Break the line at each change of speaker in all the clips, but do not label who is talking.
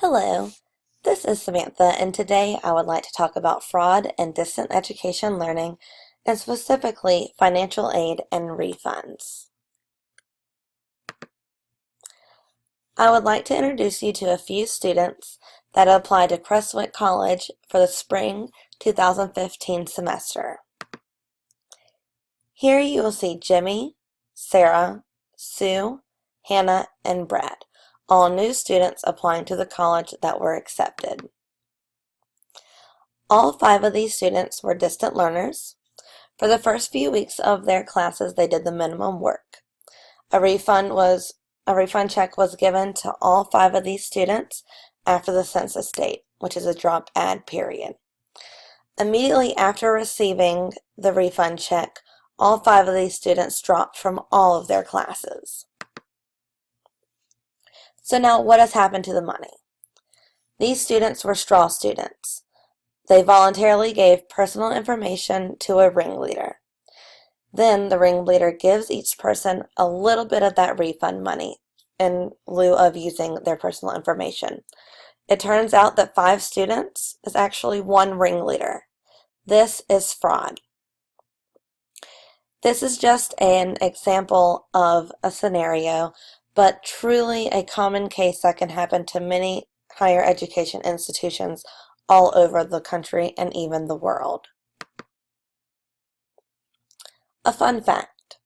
Hello, this is Samantha, and today I would like to talk about fraud and distant education learning, and specifically financial aid and refunds. I would like to introduce you to a few students that applied to Crestwick College for the spring 2015 semester. Here you will see Jimmy, Sarah, Sue, Hannah, and Brad, all new students applying to the college that were accepted. All 5 of these students were distant learners. For the first few weeks of their classes, they did the minimum work. A refund check was given to all 5 of these students after the census date, which is a drop-add period. Immediately after receiving the refund check, all 5 of these students dropped from all of their classes. So now, what has happened to the money? These students were straw students. They voluntarily gave personal information to a ringleader. Then the ringleader gives each person a little bit of that refund money in lieu of using their personal information. It turns out that 5 students is actually 1 ringleader. This is fraud. This is just an example of a scenario, but truly a common case that can happen to many higher education institutions all over the country and even the world. A fun fact.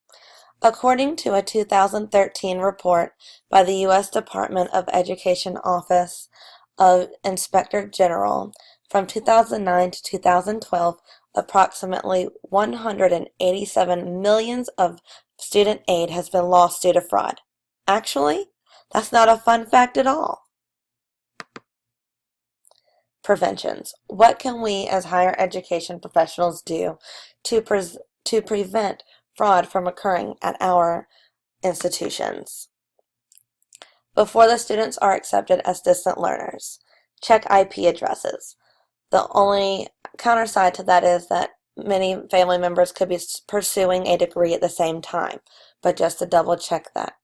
According to a 2013 report by the U.S. Department of Education Office of Inspector General, from 2009 to 2012, approximately 187 million of student aid has been lost due to fraud. Actually, that's not a fun fact at all. Preventions. What can we as higher education professionals do to prevent fraud from occurring at our institutions? Before the students are accepted as distant learners, check IP addresses. The only counterside to that is that many family members could be pursuing a degree at the same time, but just to double check that.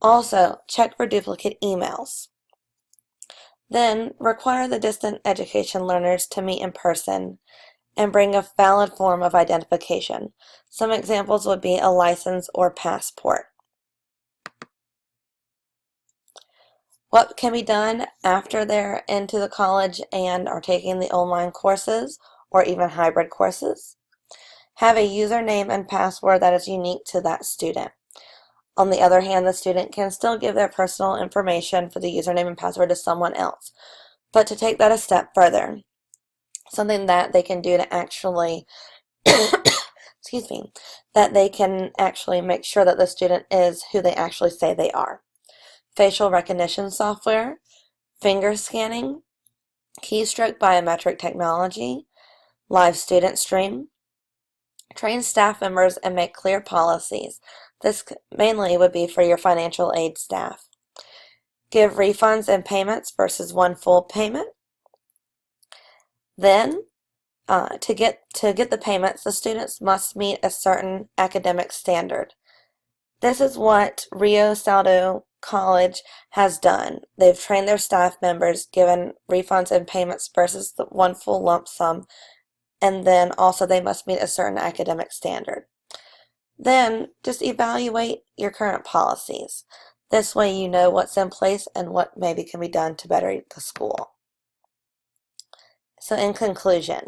Also, check for duplicate emails. Then, require the distant education learners to meet in person and bring a valid form of identification. Some examples would be a license or passport. What can be done after they're into the college and are taking the online courses or even hybrid courses? Have a username and password that is unique to that student. On the other hand, the student can still give their personal information for the username and password to someone else. But to take that a step further, something that they can do to actually, that they can actually make sure that the student is who they actually say they are. Facial recognition software, finger scanning, keystroke biometric technology, live student stream. Train staff members and make clear policies. This mainly would be for your financial aid staff. Give refunds and payments versus one full payment. Then, to get the payments, the students must meet a certain academic standard. This is what Rio Saldo College has done. They've trained their staff members, given refunds and payments versus the one full lump sum, and then also they must meet a certain academic standard. Then just evaluate your current policies. This way you know what's in place and what maybe can be done to better the school. So in conclusion,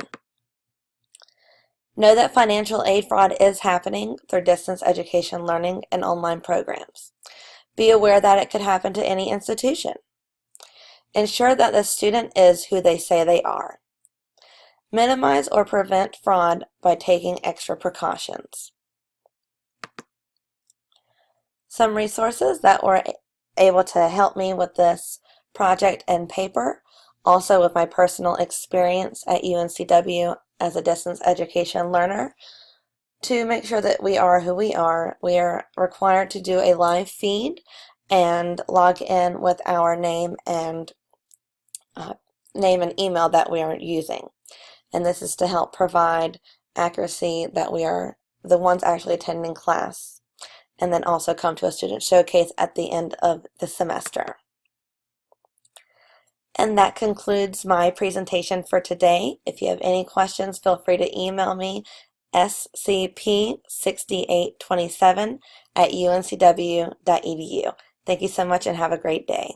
know that financial aid fraud is happening through distance education learning and online programs. Be aware that it could happen to any institution. Ensure that the student is who they say they are. Minimize or prevent fraud by taking extra precautions. Some resources that were able to help me with this project and paper, also with my personal experience at UNCW as a distance education learner. To make sure that we are who we are required to do a live feed and log in with our name and email that we are using. And this is to help provide accuracy that we are the ones actually attending class, and then also come to a student showcase at the end of the semester. And that concludes my presentation for today. If you have any questions, feel free to email me scp6827@uncw.edu. Thank you so much and have a great day.